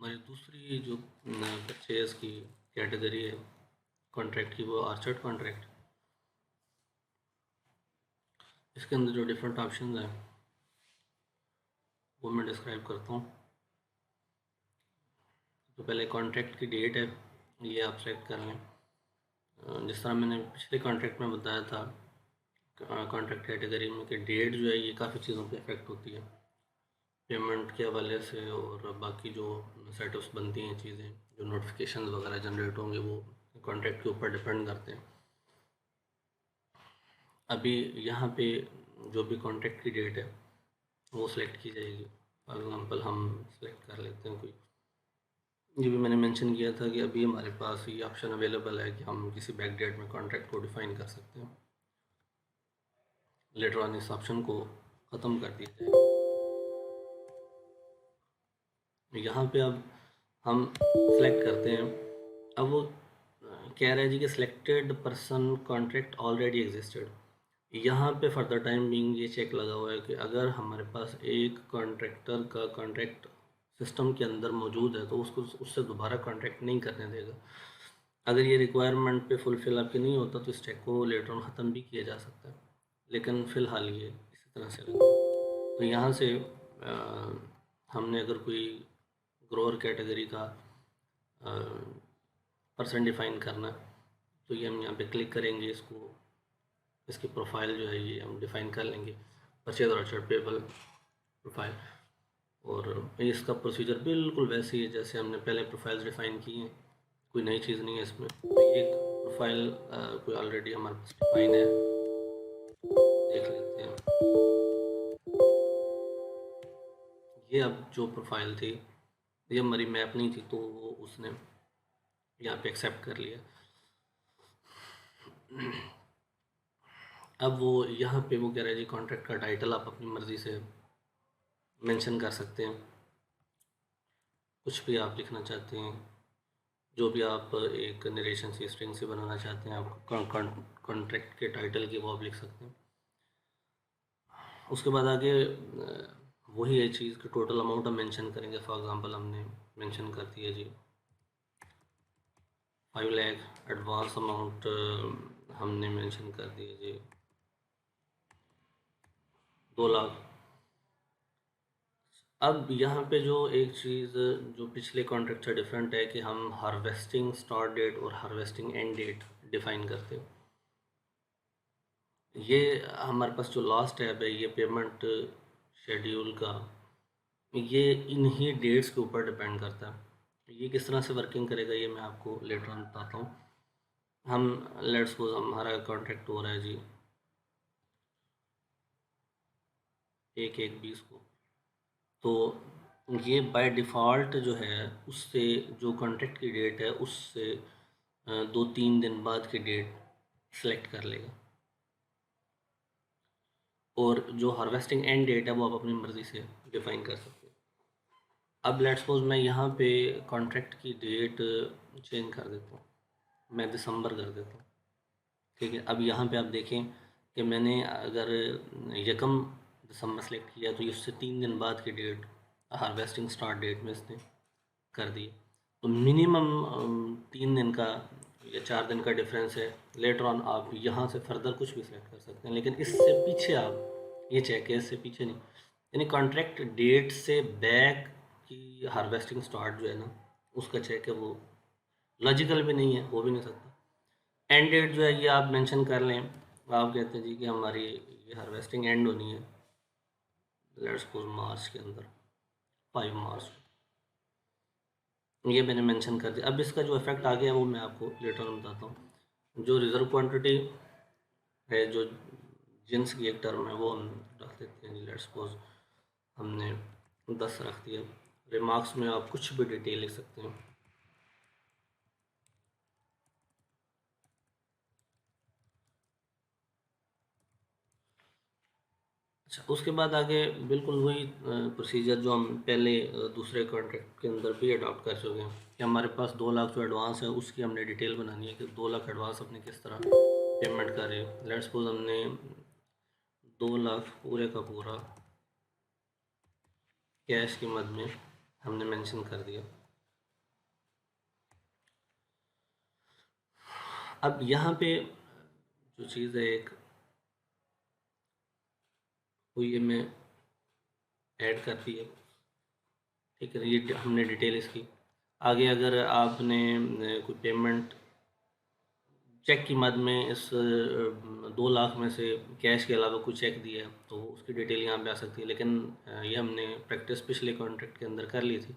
हमारी दूसरी जो परचेज़ की कैटेगरी है कॉन्ट्रैक्ट की, वो आर्चर्ड कॉन्ट्रैक्ट। इसके अंदर जो डिफरेंट ऑप्शन हैं वो मैं डिस्क्राइब करता हूँ। तो पहले कॉन्ट्रैक्ट की डेट है, ये आप सेलेक्ट कर लें। जिस तरह मैंने पिछले कॉन्ट्रैक्ट में बताया था कॉन्ट्रैक्ट कैटेगरी में कि डेट जो है ये काफ़ी चीज़ों पे इफेक्ट होती है, पेमेंट के हवाले से, और बाकी जो सेटअप्स बनती हैं चीज़ें, जो नोटिफिकेशन वगैरह जनरेट होंगे वो कॉन्ट्रैक्ट के ऊपर डिपेंड करते हैं। अभी यहाँ पे जो भी कॉन्ट्रैक्ट की डेट है वो सिलेक्ट की जाएगी। फॉर एग्ज़ाम्पल हम सिलेक्ट कर लेते हैं कोई, ये भी मैंने मेंशन किया था कि अभी हमारे पास ये ऑप्शन अवेलेबल है कि हम किसी बैक डेट में कॉन्ट्रैक्ट को डिफ़ाइन कर सकते हैं। लेटर ऑन इस ऑप्शन को ख़त्म कर दिया जाएगा। यहाँ पे अब हम सेलेक्ट करते हैं। अब वो कह रहा है जी कि selected person contract already existed. यहाँ पे फर्दर टाइम बीइंग ये चेक लगा हुआ है कि अगर हमारे पास एक कॉन्ट्रैक्टर का कॉन्ट्रैक्ट सिस्टम के अंदर मौजूद है तो उसको उससे दोबारा कॉन्ट्रैक्ट नहीं करने देगा। अगर ये रिक्वायरमेंट पे फुलफ़िल आपके नहीं होता तो इस चेक को लेटर ऑन ख़त्म भी किया जा सकता है, लेकिन फ़िलहाल ये इसी तरह से लगा। तो यहाँ से हमने अगर कोई ग्रोअर कैटेगरी का पर्सन डिफ़ाइन करना है तो ये हम यहाँ पे क्लिक करेंगे, इसकी प्रोफाइल जो है ये हम डिफ़ाइन कर लेंगे, परचेज ऑर्चर्ड पेबल प्रोफाइल। और इसका प्रोसीजर बिल्कुल वैसे ही है जैसे हमने पहले प्रोफाइल्स डिफ़ाइन की हैं, कोई नई चीज़ नहीं है इसमें। तो ये प्रोफाइल कोई ऑलरेडी हमारे पास डिफ़ाइन है, देख लेते हैं। ये अब जो प्रोफाइल थी ये हमारी मैप नहीं थी तो वो उसने यहाँ पे एक्सेप्ट कर लिया। अब वो यहाँ पे वो कह रहा है जी कॉन्ट्रैक्ट का टाइटल आप अपनी मर्ज़ी से मेंशन कर सकते हैं, कुछ भी आप लिखना चाहते हैं, जो भी आप एक नरेशन सी स्ट्रिंग से बनाना चाहते हैं आप कॉन्ट्रैक्ट के टाइटल की वो आप लिख सकते हैं। उसके बाद आगे वही है चीज़ कि टोटल अमाउंट हम मेंशन करेंगे। फॉर एग्जांपल हमने मेंशन कर दिया जी 5 लाख। एडवांस अमाउंट हमने मेंशन कर दिया जी 2 लाख। अब यहाँ पे जो एक चीज़ जो पिछले कॉन्ट्रैक्ट से डिफरेंट है कि हम हार्वेस्टिंग स्टार्ट डेट और हार्वेस्टिंग एंड डेट डिफ़ाइन करते हैं। ये हमारे पास जो लास्ट टैब है ये पेमेंट शेड्यूल का, ये इन्हीं डेट्स के ऊपर डिपेंड करता है। ये किस तरह से वर्किंग करेगा ये मैं आपको लेटर ऑन बताता हूँ। हम लेट्स सपोज हमारा कॉन्ट्रैक्ट हो रहा है जी 1/1/20 को, तो ये बाय डिफ़ॉल्ट जो है उससे जो कॉन्ट्रैक्ट की डेट है उससे 2-3 दिन बाद की डेट सेलेक्ट कर लेगा, और जो हार्वेस्टिंग एंड डेट है वो आप अपनी मर्ज़ी से डिफ़ाइन कर सकते हैं। अब लेट्स सपोज मैं यहाँ पे कॉन्ट्रैक्ट की डेट चेंज कर देता हूँ, मैं दिसंबर कर देता हूँ। ठीक है, अब यहाँ पे आप देखें कि मैंने अगर 1 दिसंबर सेलेक्ट किया तो उससे 3 दिन बाद की डेट हार्वेस्टिंग स्टार्ट डेट में इसने कर दी। तो मिनिमम 3 दिन का या 4 दिन का डिफरेंस है। लेटर ऑन आप यहाँ से फर्दर कुछ भी सिलेक्ट कर सकते हैं, लेकिन इससे पीछे आप ये चेक है, इससे पीछे नहीं। यानी कॉन्ट्रैक्ट डेट से बैक की हार्वेस्टिंग स्टार्ट जो है ना उसका चेक है, वो लॉजिकल भी नहीं है, हो भी नहीं सकता। एंड डेट जो है ये आप मेंशन कर लें। आप कहते हैं जी कि हमारी ये हार्वेस्टिंग एंड होनी है लेट्स सपोज मार्च के अंदर, 5 मार्च। ये मैंने मेंशन कर दिया। अब इसका जो इफेक्ट आ गया वो मैं आपको लेटर ऑन बताता हूँ। जो रिजर्व क्वांटिटी है, जो जिन्स की एक टर्म है, वो हम रख देते हैं। लेट्स सपोज हमने 10 रख दिया। रिमार्क्स में आप कुछ भी डिटेल लिख सकते हैं। अच्छा, उसके बाद आगे बिल्कुल वही प्रोसीजर जो हम पहले दूसरे कॉन्ट्रैक्ट के अंदर भी अडॉप्ट कर चुके हैं कि हमारे पास 2 लाख जो एडवांस है उसकी हमने डिटेल बनानी है कि 2 लाख एडवांस अपने किस तरह पेमेंट कर रहे हैं। लेट्स सपोज हमने 2 लाख पूरे का पूरा कैश की मद में हमने मेंशन कर दिया। अब यहाँ पे जो चीज़ है एक, वो ये मैं ऐड कर दी है, ठीक है। ये हमने डिटेल इसकी। आगे अगर आपने कोई पेमेंट चेक की मद में इस 2 लाख में से कैश के अलावा कोई चेक दिया है तो उसकी डिटेल यहाँ पे आ सकती है, लेकिन ये हमने प्रैक्टिस पिछले कॉन्ट्रैक्ट के अंदर कर ली थी।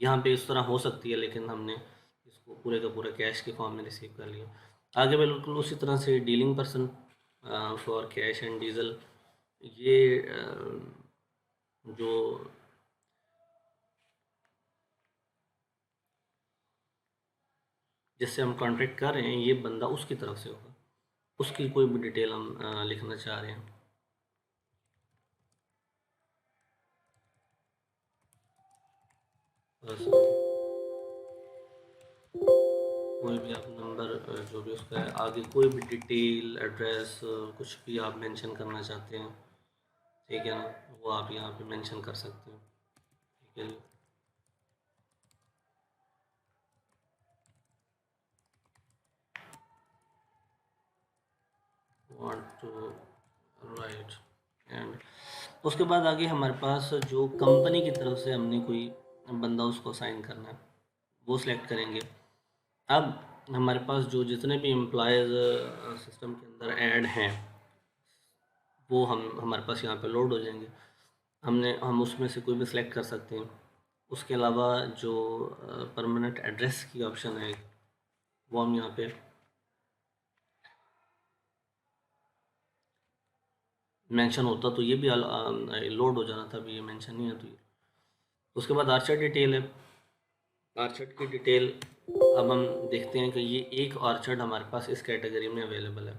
यहाँ पे इस तरह हो सकती है, लेकिन हमने इसको पूरे का पूरा कैश के फॉर्म में रिसीव कर लिया। आगे बिल्कुल उसी तरह से dealing person for cash and diesel, ये जो जिससे हम कॉन्ट्रैक्ट कर रहे हैं ये बंदा उसकी तरफ से होगा, उसकी कोई भी डिटेल हम लिखना चाह रहे हैं। बस कोई भी आप नंबर जो भी उसका है, आगे कोई भी डिटेल एड्रेस कुछ भी आप मेंशन करना चाहते हैं, ठीक है ना, वो आप यहाँ पे मेंशन कर सकते हैं, ठीक है जी। वांट टू राइट एंड उसके बाद आगे हमारे पास जो कंपनी की तरफ से हमने कोई बंदा उसको साइन करना है वो सिलेक्ट करेंगे। अब हमारे पास जो जितने भी एम्प्लॉयज़ सिस्टम के अंदर ऐड हैं वो हमारे पास यहाँ पे लोड हो जाएंगे। हम उसमें से कोई भी सिलेक्ट कर सकते हैं। उसके अलावा जो परमानेंट एड्रेस की ऑप्शन है वो हम यहाँ पे मेंशन होता तो ये भी लोड हो जाना था, अभी ये मेंशन नहीं है तो ये। उसके बाद आर्चर डिटेल है। आर्चर्ड की डिटेल अब हम देखते हैं कि ये एक आर्चर्ड हमारे पास इस कैटेगरी में अवेलेबल है।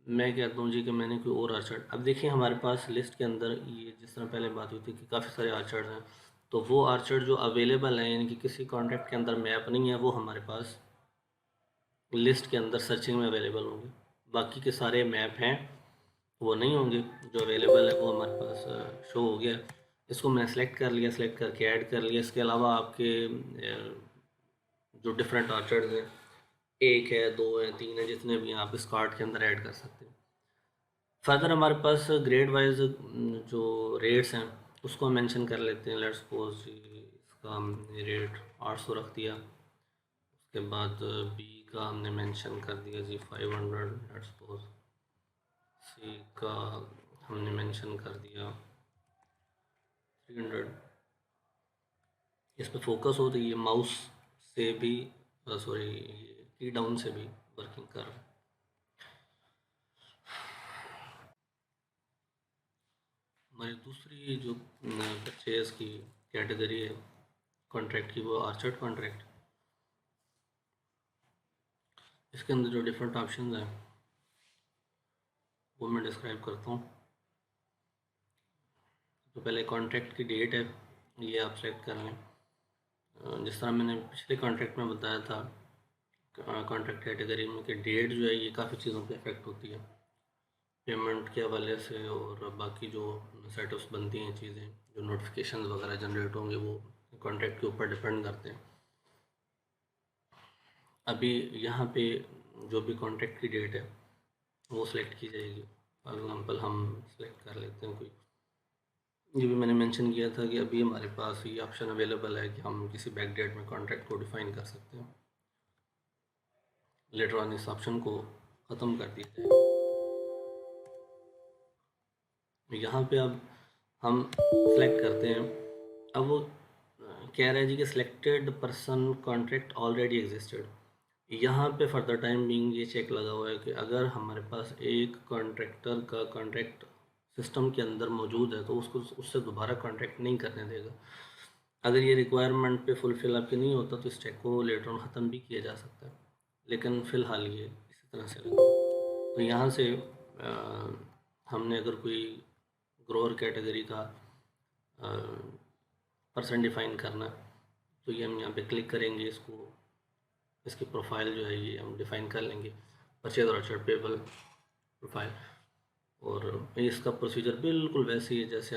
मैं कहता हूँ जी कि मैंने कोई और आर्चर्ड, अब देखिए हमारे पास लिस्ट के अंदर ये जिस तरह पहले बात हुई थी कि काफ़ी सारे आर्चर्ड हैं, तो वो आर्चर्ड जो अवेलेबल हैं यानी कि किसी कॉन्ट्रैक्ट के अंदर मैप नहीं है वो हमारे पास लिस्ट के अंदर सर्चिंग में अवेलेबल होंगे। बाकी के सारे मैप हैं वो नहीं होंगे, जो अवेलेबल है वो हमारे पास शो हो गया। इसको मैंने सेलेक्ट कर लिया, सेलेक्ट करके ऐड कर लिया। इसके अलावा आपके जो डिफरेंट आर्चर्ड्स हैं, एक है, दो है, तीन है, जितने भी आप इस कार्ड के अंदर ऐड कर सकते हैं। फर्दर हमारे पास ग्रेड वाइज जो रेट्स हैं उसको हम मेंशन कर लेते हैं। लेट्स सपोज इसका हमने रेट 800 रख दिया। उसके बाद बी का हमने मेंशन कर दिया जी 500। लेट्स सपोज सी का हमने मेंशन कर दिया 300। इस पर फोकस हो तो ये माउस से भी सॉरी ये की डाउन से भी वर्किंग कर रहा है। हमारी दूसरी जो परचेज की कैटेगरी है कॉन्ट्रैक्ट की, वो आर्चर्ड कॉन्ट्रैक्ट। इसके अंदर जो डिफरेंट ऑप्शंस हैं वो मैं डिस्क्राइब करता हूँ। तो पहले कॉन्ट्रैक्ट की डेट है, ये आप सेलेक्ट कर लें। जिस तरह मैंने पिछले कॉन्ट्रैक्ट में बताया था कॉन्ट्रैक्ट कैटेगरी में कि डेट जो है ये काफ़ी चीज़ों पे इफेक्ट होती है, पेमेंट के हवाले से और बाकी जो सेटअप्स बनती हैं चीज़ें, जो नोटिफिकेशन वगैरह जनरेट होंगे वो कॉन्ट्रैक्ट के ऊपर डिपेंड करते हैं। अभी यहाँ पे जो भी कॉन्ट्रैक्ट की डेट है वो सिलेक्ट की जाएगी। फॉर एग्ज़ाम्पल हम सिलेक्ट कर लेते हैं कोई, ये भी मैंने मेंशन किया था कि अभी हमारे पास ये ऑप्शन अवेलेबल है कि हम किसी बैक डेट में कॉन्ट्रैक्ट को डिफ़ाइन कर सकते हैं। लेटर ऑन इस ऑप्शन को ख़त्म कर दिया जाएगा। यहाँ पे अब हम सेलेक्ट करते हैं। अब वो कह रहा है जी कि selected person contract already existed. यहाँ पे फर्दर टाइम बीइंग ये चेक लगा हुआ है कि अगर हमारे पास एक कॉन्ट्रैक्टर का कॉन्ट्रैक्ट सिस्टम के अंदर मौजूद है तो उसको उससे दोबारा कॉन्ट्रैक्ट नहीं करने देगा। अगर ये रिक्वायरमेंट पे फुलफ़िल आपके नहीं होता तो इस चेक को लेटर ऑन ख़त्म भी किया जा सकता है, लेकिन फ़िलहाल ये इसी तरह से लगा। तो यहाँ से हमने अगर कोई ग्रोअर कैटेगरी का पर्सन डिफ़ाइन करना है तो ये हम यहाँ पे क्लिक करेंगे, इसको इसकी प्रोफाइल जो है ये हम डिफ़ाइन कर लेंगे, परचेज ऑर्डर पेबल प्रोफाइल। और इसका प्रोसीजर बिल्कुल वैसे ही है जैसे हम